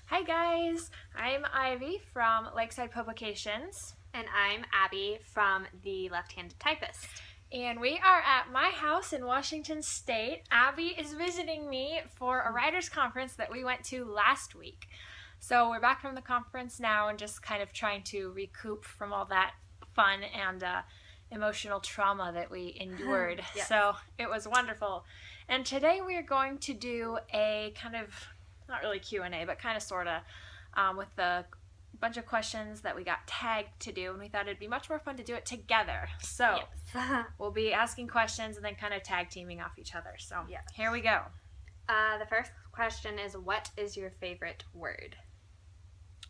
Hi guys, I'm Ivy from Lakeside Publications. And I'm Abby from The Left-Handed Typist. And we are at my house in Washington State. Abby is visiting me for a writers' conference that we went to last week. So we're back from the conference now and just kind of trying to recoup from all that fun and emotional trauma that we endured. Yes. So it was wonderful. And today we are going to do a kind of, not really Q&A, but kind of sort of with the bunch of questions that we got tagged to do, and we thought it'd be much more fun to do it together. So Yes. we'll be asking questions and then kind of tag teaming off each other. So Yes. Here we go. The first question is, what is your favorite word?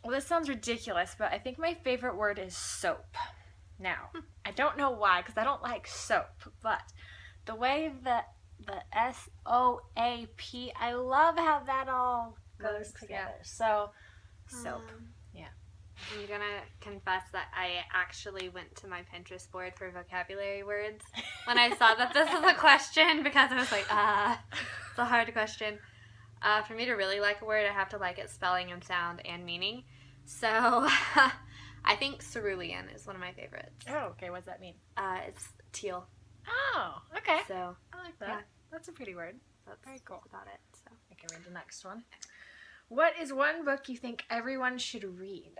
Well, this sounds ridiculous, but I think my favorite word is soap. Now, I don't know why, because I don't like soap, but the way that the SOAP, I love how that all goes together. So, soap. I'm gonna confess that I actually went to my Pinterest board for vocabulary words when I saw that this was a question, because I was like, it's a hard question. For me to really like a word, I have to like its spelling and sound and meaning. So I think cerulean is one of my favorites. Oh, okay. What does that mean? It's teal. Oh, okay. So I like that. Yeah. That's a pretty word. that's Very cool. about it. So I can read the next one. What is one book you think everyone should read?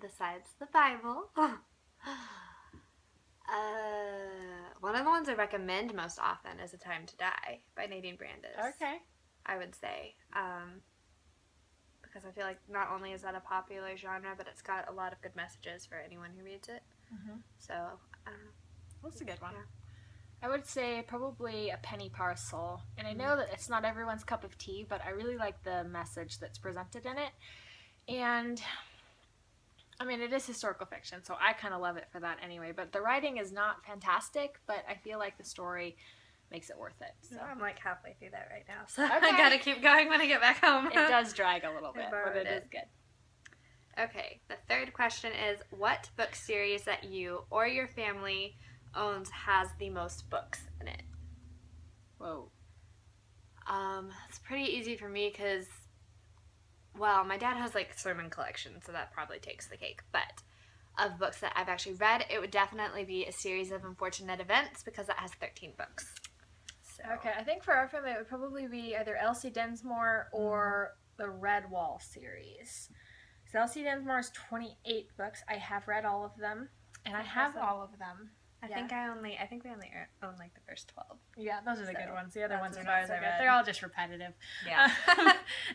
besides the Bible, one of the ones I recommend most often is A Time to Die by Nadine Brandes. Okay. I would say. Because I feel like not only is that a popular genre, but it's got a lot of good messages for anyone who reads it. Mm-hmm. So, I don't know. That's a good one. Yeah. I would say probably A Penny Parcel. And I know that it's not everyone's cup of tea, but I really like the message that's presented in it. And, I mean, it is historical fiction, so I kind of love it for that anyway. But the writing is not fantastic, but I feel like the story makes it worth it. So I'm like halfway through that right now, so Okay. I gotta keep going when I get back home. it does drag a little bit, but borrowed it is it. good. Okay, the third question is, what book series that you or your family owns has the most books in it? Whoa. It's pretty easy for me because, well, my dad has like sermon collections, so that probably takes the cake. But of books that I've actually read, it would definitely be A Series of Unfortunate Events, because that has 13 books. So. Okay, I think for our family it would probably be either Elsie Dinsmore or the Red Wall series. So Elsie Dinsmore is 28 books. I have read all of them, and I have Awesome. all of them. I think we only own like the first 12. Yeah, those are the good ones. The other ones that's are as far not as so I good. read. They're all just repetitive. Yeah.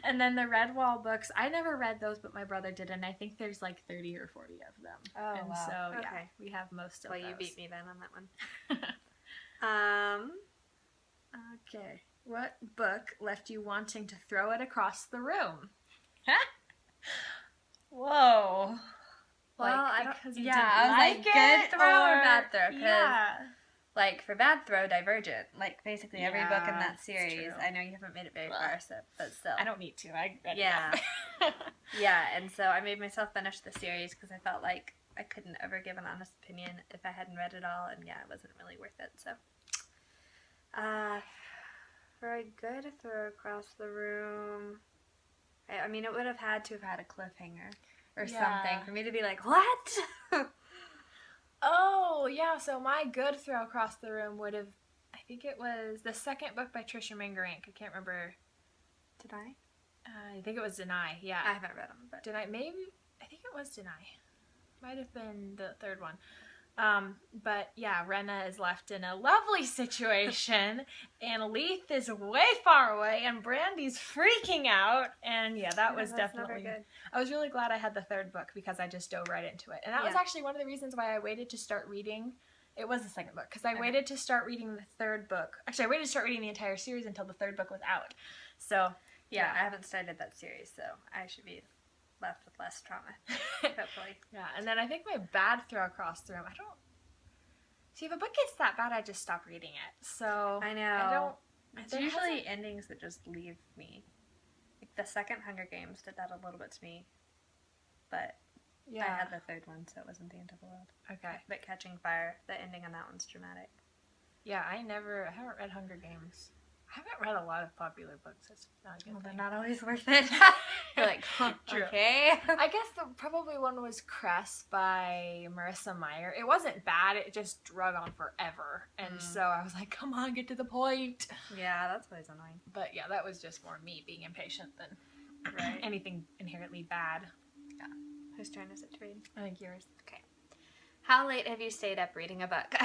And then the Red Wall books, I never read those, but my brother did, and I think there's like 30 or 40 of them. Oh, and wow. so, yeah, Okay. we have most of Well, those. you beat me then on that one. Okay. What book left you wanting to throw it across the room? Whoa. Well, Like, I don't. because you Yeah, didn't I was like like, it, good throw or or- bad throw? 'Cause, Yeah. like, for bad throw, Divergent. Like, basically every book in Yeah, that it's series. true. I know you haven't made it very Ugh. far, but still. I don't need to. I read Yeah. enough. Yeah, and so I made myself finish the series because I felt like I couldn't ever give an honest opinion if I hadn't read it all, and yeah, it wasn't really worth it. So, for a good throw across the room, I mean, it would have had to have had a cliffhanger or Yeah. something for me to be like, what? Oh, yeah. So my good throw across the room would have, I think it was the second book by Trisha Mangarink. I can't remember. Did I? I think it was Deny. Yeah. I haven't read them, but Deny, maybe. I think it was Deny. Might have been the third one. But yeah, Rena is left in a lovely situation, and Leith is way far away, and Brandy's freaking out. And yeah, that was that's never definitely. good. I was really glad I had the third book because I just dove right into it, and that was Yeah. actually one of the reasons why I waited to start reading. It was the second book because I Okay. waited to start reading the third book. Actually, I waited to start reading the entire series until the third book was out. So Yeah, I haven't started that series, so I should be left with less trauma, hopefully. yeah, and then I think my bad throw across the room. I don't see if a book gets that bad, I just stop reading it. So I know. I don't. It's there usually hasn't- endings that just leave me. Like the second Hunger Games did that a little bit to me, but Yeah. I had the third one, so it wasn't the end of the world. Okay. But Catching Fire, the ending on that one's dramatic. Yeah, I haven't read Hunger Games. I haven't read a lot of popular books. That's not a good Well, they're thing. not always worth it. You're like, huh, True. okay. I guess probably one was Cress by Marissa Meyer. It wasn't bad. It just drug on forever. And so I was like, come on, get to the point. Yeah, that's always annoying. But yeah, that was just more me being impatient than Right. anything inherently bad. Yeah. Whose turn is it to read? I think yours. Okay. How late have you stayed up reading a book?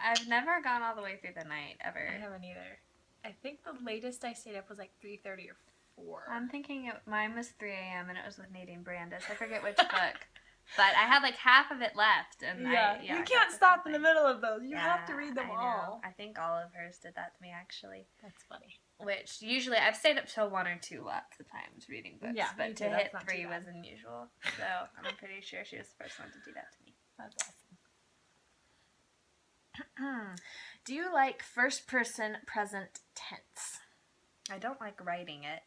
I've never gone all the way through the night, ever. I haven't either. I think the latest I stayed up was like 3:30 or 4. I'm thinking mine was 3 a.m. and it was with Nadine Brandis. I forget which book. But I had like half of it left. And you can't stop in the middle of those. You have to read them I all. know. I think all of hers did that to me, actually. That's funny. Which usually I've stayed up till 1 or 2 lots of times reading books. Yeah, but me to too. hit That's not 3 too was bad. unusual. So I'm pretty sure she was the first one to do that to me. That's awesome. Do you like first person present tense? I don't like writing it.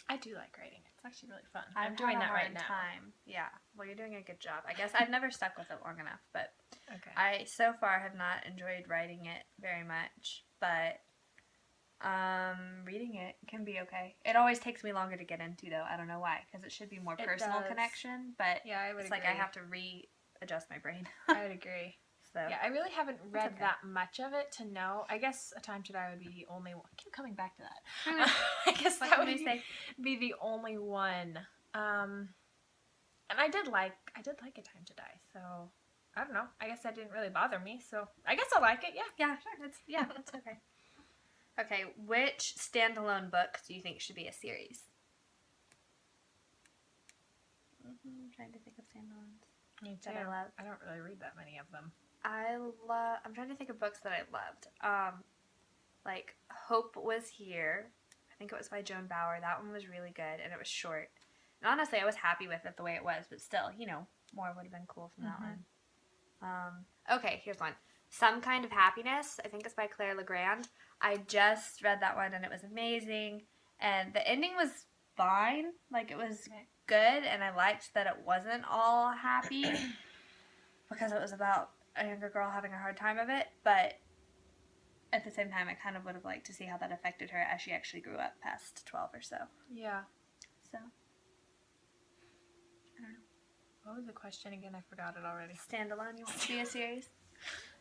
I do like writing. It's actually really fun. I'm I'm doing had a that right hard now. time. Yeah. Well, you're doing a good job. I guess I've never stuck with it long enough, but Okay. I so far have not enjoyed writing it very much, but reading it can be okay. It always takes me longer to get into, though. I don't know why, because it should be more It personal does. connection, but Yeah, I would it's agree. like I have to readjust my brain. I would agree. So Yeah, I really haven't read okay. that much of it to know. I guess A Time to Die would be the only one. I keep coming back to that. I guess What that can would we say? be the only one. And I did like A Time to Die, so I don't know. I guess that didn't really bother me, so I guess I like it, yeah. Yeah, sure. It's okay. Okay, which standalone book do you think should be a series? I'm trying to think of standalones. Me That I love. I don't really read that many of them. I'm trying to think of books that I loved. Like Hope Was Here. I think it was by Joan Bauer. That one was really good, and it was short. And honestly, I was happy with it the way it was, but still, more would have been cool from that one. Okay, here's one. Some Kind of Happiness. I think it's by Claire Legrand. I just read that one, and it was amazing. And the ending was fine. Like, it was good, and I liked that it wasn't all happy because it was about a younger girl having a hard time of it, but at the same time, I kind of would have liked to see how that affected her as she actually grew up past 12 or so. Yeah. So, I don't know. What was the question again? I forgot it already. Standalone, you want to be a series?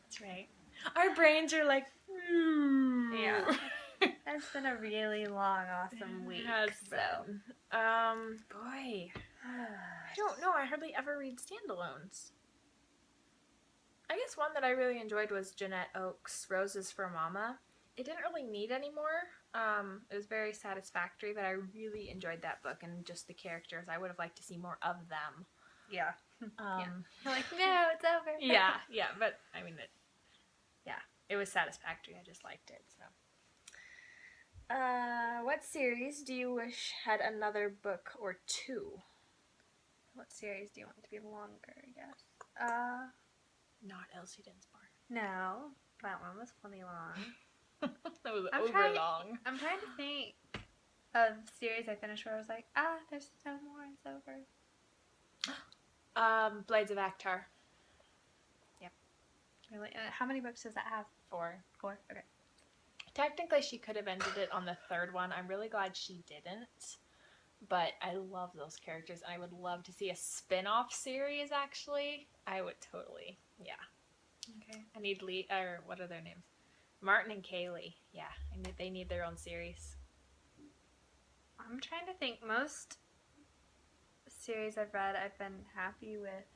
That's right. Our brains are like, Yeah. It's been a really long, awesome week. It has so. been. Boy. I don't know. I hardly ever read standalones. I guess one that I really enjoyed was Jeanette Oakes' Roses for Mama. It didn't really need any more. It was very satisfactory, but I really enjoyed that book and just the characters. I would have liked to see more of them. Yeah. You're like, no, it's over. yeah, but I mean, it was satisfactory. I just liked it. So, what series do you wish had another book or 2? What series do you want to be longer, I guess? Not Elsie Dinsmore. No. That one was plenty long. That was long. I'm trying to think of series I finished where I was like, there's no more, it's over. Blades of Actar. Yep. Really? How many books does that have? 4. 4? Okay. Technically, she could have ended it on the 3rd one. I'm really glad she didn't. But I love those characters, and I would love to see a spin-off series, actually. I would totally, yeah. Okay. I need what are their names? Martin and Kaylee. Yeah, they need their own series. I'm trying to think. Most series I've read, I've been happy with.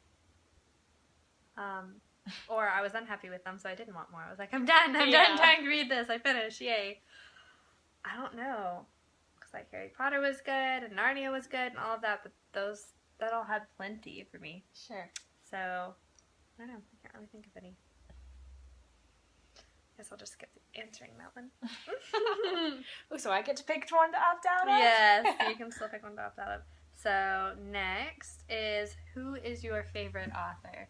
Or I was unhappy with them, so I didn't want more. I was like, I'm done. I'm done trying to read this. I finished. Yay. I don't know. Because like Harry Potter was good, and Narnia was good, and all of that, but that all had plenty for me. Sure. So, I don't know. I can't really think of any. Guess I'll just skip answering that one. Oh, so I get to pick one to opt out of? Yes, you can still pick one to opt out of. So, next is, who is your favorite author?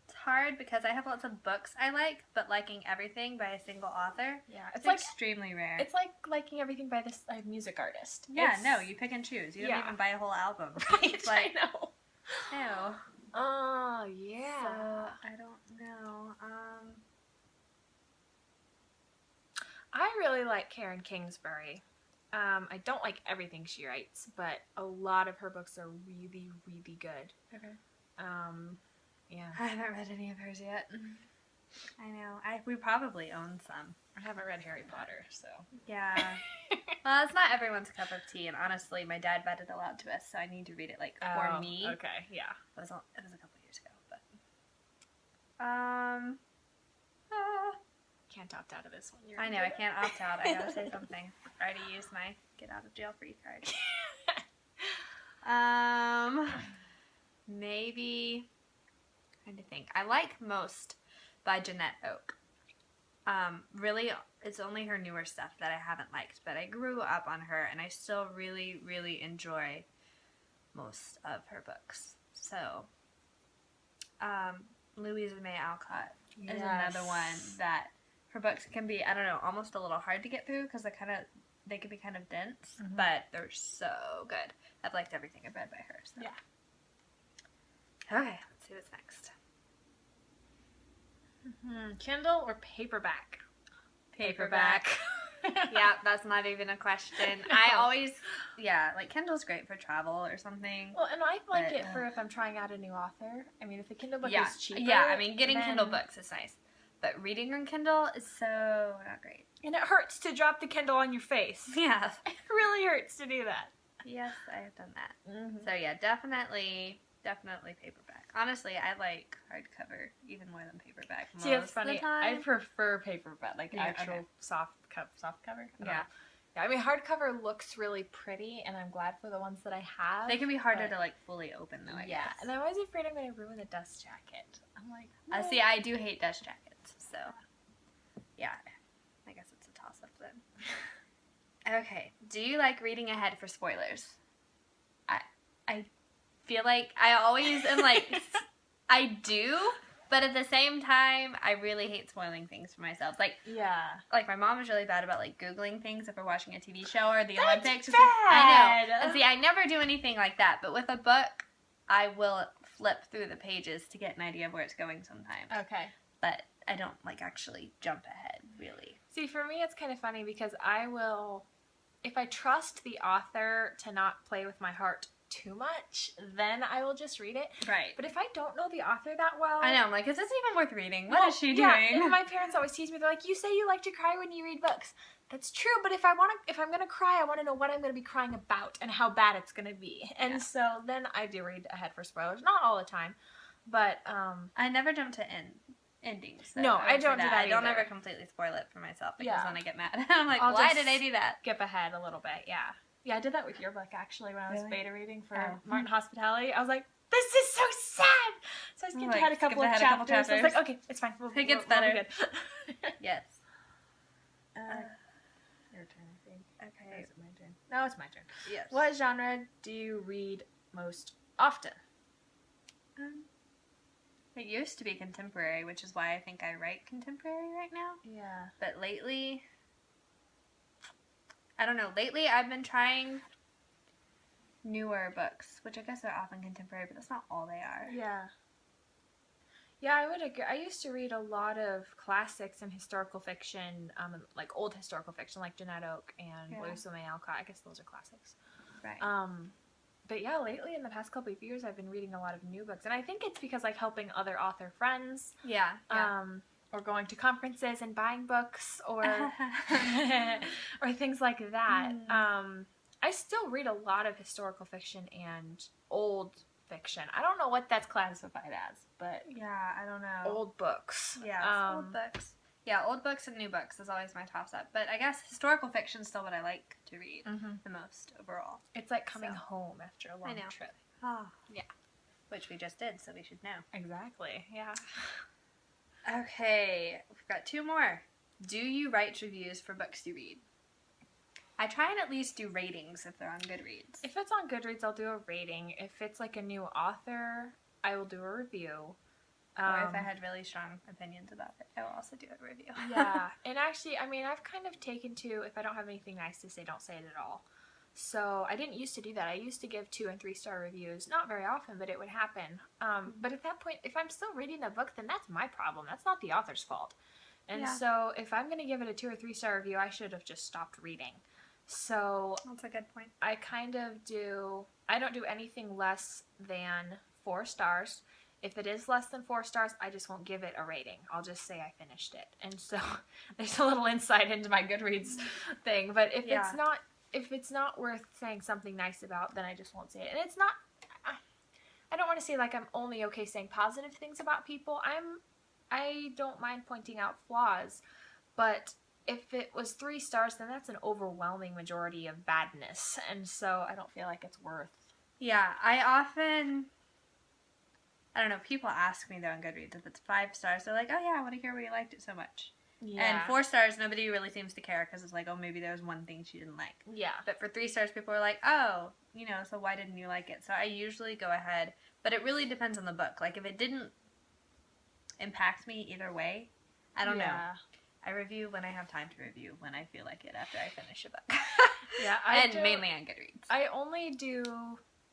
It's hard because I have lots of books I like, but liking everything by a single author, Yeah, it's like extremely rare. It's like liking everything by this music artist. You pick and choose. You don't even buy a whole album. Right, It's like, I know. like Karen Kingsbury. I don't like everything she writes, but a lot of her books are really, really good. Okay. Yeah. I haven't read any of hers yet. I know. We probably own some. I haven't read Harry Potter, so. Yeah. Well, it's not everyone's cup of tea, and honestly, my dad read it aloud to us, so I need to read it, like, for me. Okay, yeah. It was a couple years ago, but... Can't opt out of this one. I know, I can't opt out. I gotta say something. I already used my get out of jail free card. Maybe... trying to think. I like Most by Jeanette Oak. Really, it's only her newer stuff that I haven't liked, but I grew up on her, and I still really, really enjoy most of her books. So, Louisa May Alcott is another one that her books can be, I don't know, almost a little hard to get through because they can be kind of dense, but they're so good. I've liked everything I've read by her. So. Yeah. Okay, let's see what's next. Kindle or paperback? Paperback. Yeah, that's not even a question. I always, like Kindle's great for travel or something. Well, and I like it for if I'm trying out a new author. I mean, if the Kindle book is cheaper. Yeah, I mean, getting Kindle books is nice. But reading on Kindle is so not great. And it hurts to drop the Kindle on your face. Yeah. It really hurts to do that. Yes, I have done that. So yeah, definitely paperback. Honestly, I like hardcover even more than paperback. See, it's funny. I prefer paperback, like actual soft cover. Yeah. I mean, hardcover looks really pretty, and I'm glad for the ones that I have. They can be harder to like fully open though. I guess. And I'm always afraid I'm going to ruin the dust jacket. I'm like, no. See, I do hate dust jackets, so yeah, I guess it's a toss up then. Okay, do you like reading ahead for spoilers? I feel like I always am like, I do, but at the same time, I really hate spoiling things for myself. Like, like my mom is really bad about like Googling things if we're watching a TV show or the Olympics. Bad. I know. And see, I never do anything like that, but with a book, I will flip through the pages to get an idea of where it's going sometimes. Okay. But I don't like actually jump ahead, really. See, for me, it's kind of funny because I will, if I trust the author to not play with my heart too much, then I will just read it. Right. But if I don't know the author that well, I know, I'm like, is this even worth reading? What is she doing? And my parents always tease me. They're like, you say you like to cry when you read books. That's true, but if I'm gonna cry, I want to know what I'm gonna be crying about and how bad it's gonna be. And so then I do read ahead for spoilers. Not all the time, but I never jump to endings. So no, I don't do that. I don't ever completely spoil it for myself because then I get mad. I'm like, I'll why did I do that? Skip ahead a little bit. Yeah. Yeah, I did that with your book, actually, when I was beta reading for Martin Hospitality. I was like, this is so sad! So I skipped ahead a couple of chapters. I was like, okay, it's fine. It gets better. We'll be good. Yes. Your turn, I think. Okay. Is it my turn? No, it's my turn. Yes. What genre do you read most often? It used to be contemporary, which is why I think I write contemporary right now. Yeah. But lately... I don't know. Lately, I've been trying newer books, which I guess are often contemporary, but that's not all they are. Yeah. Yeah, I would agree. I used to read a lot of classics and historical fiction, like old historical fiction, like Jeanette Oak and Louisa May Alcott. I guess those are classics. Right. But yeah, lately in the past couple of years, I've been reading a lot of new books, and I think it's because like helping other author friends. Yeah. Or going to conferences and buying books, or or things like that. I still read a lot of historical fiction and old fiction. I don't know what that's classified as, but yeah, I don't know. Old books. Yeah, old books. Yeah, old books and new books is always my toss-up. But I guess historical fiction is still what I like to read the most overall. It's like coming home after a long trip. Oh. Yeah. Which we just did, so we should know. Exactly, yeah. Okay, we've got two more. Do you write reviews for books you read? I try and at least do ratings if they're on Goodreads. If it's on Goodreads, I'll do a rating. If it's like a new author, I will do a review. Or if I had really strong opinions about it, I will also do a review. Yeah, and actually, I mean, I've kind of taken to, if I don't have anything nice to say, don't say it at all. So I didn't used to do that. I used to give 2- and 3-star reviews. Not very often, but it would happen. But at that point, if I'm still reading a book, then that's my problem. That's not the author's fault. And so if I'm going to give it a 2 or 3 star review, I should have just stopped reading. So that's a good point. I don't do anything less than 4 stars. If it is less than 4 stars, I just won't give it a rating. I'll just say I finished it. And so there's a little insight into my Goodreads thing. But if it's not worth saying something nice about, then I just won't say it. And it's not, I don't want to say like I'm only okay saying positive things about people. I don't mind pointing out flaws, but if it was 3 stars, then that's an overwhelming majority of badness, and so I don't feel like it's worth. Yeah, I don't know, people ask me though on Goodreads if it's 5 stars, they're like, oh yeah, I want to hear why you liked it so much. Yeah. And 4 stars, nobody really seems to care because it's like, oh, maybe there was one thing she didn't like. Yeah. But for 3 stars, people are like, oh, so why didn't you like it? So I usually go ahead, but it really depends on the book. Like, if it didn't impact me either way, I don't know. I review when I have time to review, when I feel like it after I finish a book. Yeah, mainly on Goodreads. I only do,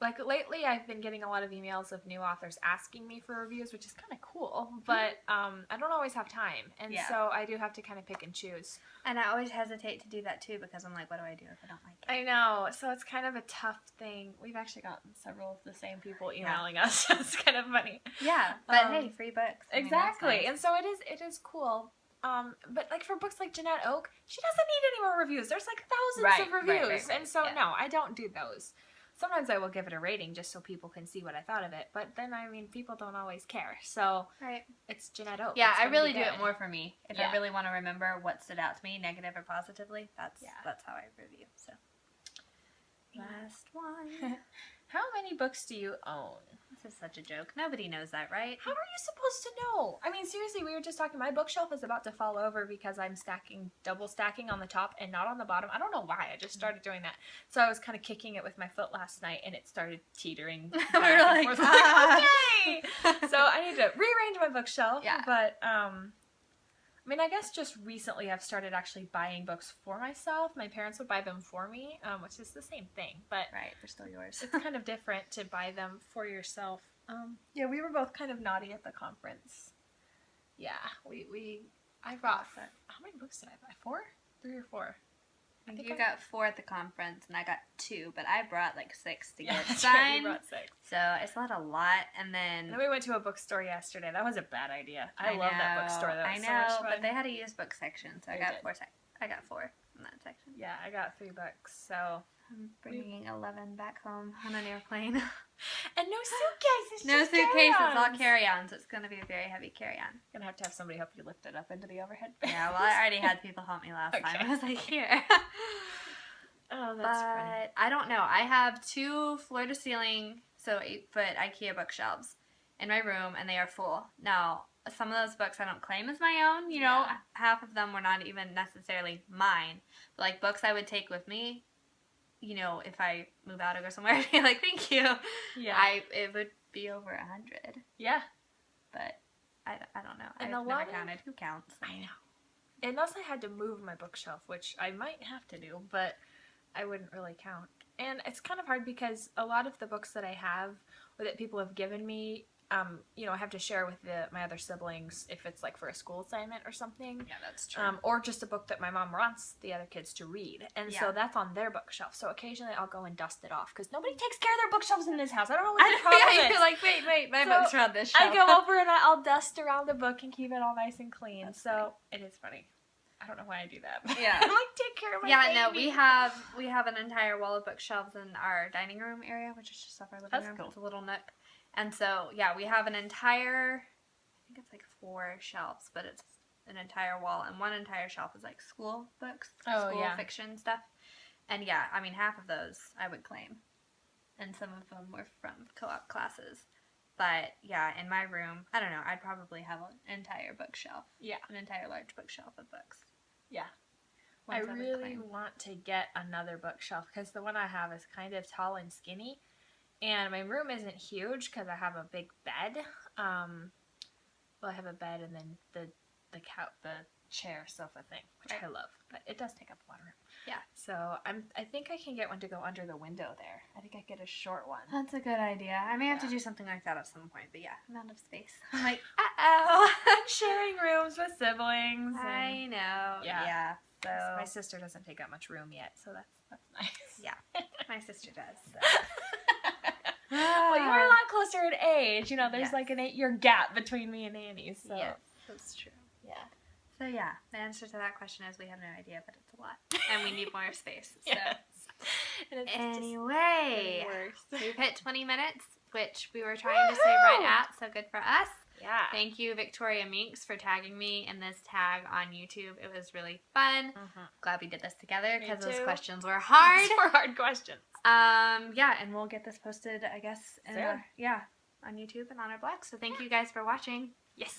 like, lately I've been getting a lot of emails of new authors asking me for reviews, which is kind of cool, but I don't always have time, and so I do have to kind of pick and choose. And I always hesitate to do that too, because I'm like, what do I do if I don't like it? I know, so it's kind of a tough thing. We've actually gotten several of the same people emailing us. It's kind of funny. Yeah, but hey, free books. Exactly, nice. And so it is cool. But like for books like Jeanette Oak, she doesn't need any more reviews. There's like thousands of reviews. Right. And so no, I don't do those. Sometimes I will give it a rating just so people can see what I thought of it. But then, I mean, people don't always care. So it's Jeanette Oak. Yeah, I really do it more for me. If I really want to remember what stood out to me, negative or positively, that's how I review. So last one. How many books do you own? This is such a joke. Nobody knows that, right? How are you supposed to know? I mean, seriously, we were just talking. My bookshelf is about to fall over because I'm double stacking on the top and not on the bottom. I don't know why. I just started doing that. So I was kind of kicking it with my foot last night, and it started teetering. We were like, okay. So I need to rearrange my bookshelf. Yeah. But I mean, I guess just recently I've started actually buying books for myself. My parents would buy them for me, which is the same thing, but they're still yours. It's kind of different to buy them for yourself. Yeah, we were both kind of naughty at the conference. Yeah, I brought, how many books did I buy? 4? 3 or 4? I think you got 4 at the conference, and I got 2, but I brought like 6 to get signed. Right, you brought 6. So it's not a lot, and then we went to a bookstore yesterday. That was a bad idea. I love that bookstore. That was so much fun. But they had a used book section, so I got 4 in that section. Yeah, I got 3 books, so I'm bringing 11 back home on an airplane. And no suitcases. No suitcases, all carry-on, so it's going to be a very heavy carry-on. You're going to have somebody help you lift it up into the overhead bin. Yeah, well, I already had people help me last time. I was like, here. Oh, that's funny. I don't know. I have 2 floor-to-ceiling, so 8-foot IKEA bookshelves in my room, and they are full. Now, some of those books I don't claim as my own. Half of them were not even necessarily mine. But, like, books I would take with me, if I move out or go somewhere, I'd be like, thank you. Yeah. It would be over 100. Yeah. But I don't know. And I've never counted. Who counts? I know. Unless I had to move my bookshelf, which I might have to do, but I wouldn't really count. And it's kind of hard because a lot of the books that I have or that people have given me, I have to share with my other siblings if it's like for a school assignment or something. Yeah, that's true. Or just a book that my mom wants the other kids to read. And so that's on their bookshelf. So occasionally I'll go and dust it off because nobody takes care of their bookshelves in this house. I don't know what the problem is. You're like, wait, my books are on this shelf. I go over and I'll dust around the book and keep it all nice and clean. That's funny. It is funny. I don't know why I do that. Yeah. I'm like, take care of my baby. No, we have an entire wall of bookshelves in our dining room area, which is just off our living room. Cool. It's a little nook. And so, we have an entire, I think it's like 4 shelves, but it's an entire wall. And one entire shelf is like school books, school fiction stuff. And half of those I would claim. And some of them were from co-op classes. But, in my room, I don't know, I'd probably have an entire bookshelf. Yeah. An entire large bookshelf of books. Yeah. I really want to get another bookshelf because the one I have is kind of tall and skinny. And my room isn't huge because I have a big bed. I have a bed and then the chair sofa thing, which I love. But it does take up a lot of room. Yeah. So I think I can get one to go under the window there. I think I get a short one. That's a good idea. I may have to do something like that at some point. But I'm out of space. I'm like, uh-oh. fun sharing rooms with siblings. I know. Yeah. So My sister doesn't take up much room yet, so that's nice. Yeah, my sister does. So. Well, you're a lot closer in age. You know, there's Yes. like an 8-year gap between me and Annie. So. Yes, that's true. Yeah. So yeah, the answer to that question is we have no idea, but it's a lot, and we need more space. So. Yes. And it's Anyway, just worse. we've hit 20 minutes, which we were trying to say right at, so good for us. Yeah. Thank you, Victoria Meeks, for tagging me in this tag on YouTube. It was really fun. Glad we did this together because those questions were hard. Those were hard questions. Yeah, and we'll get this posted, I guess, Soon. on YouTube and on our blog. So thank you guys for watching. Yes.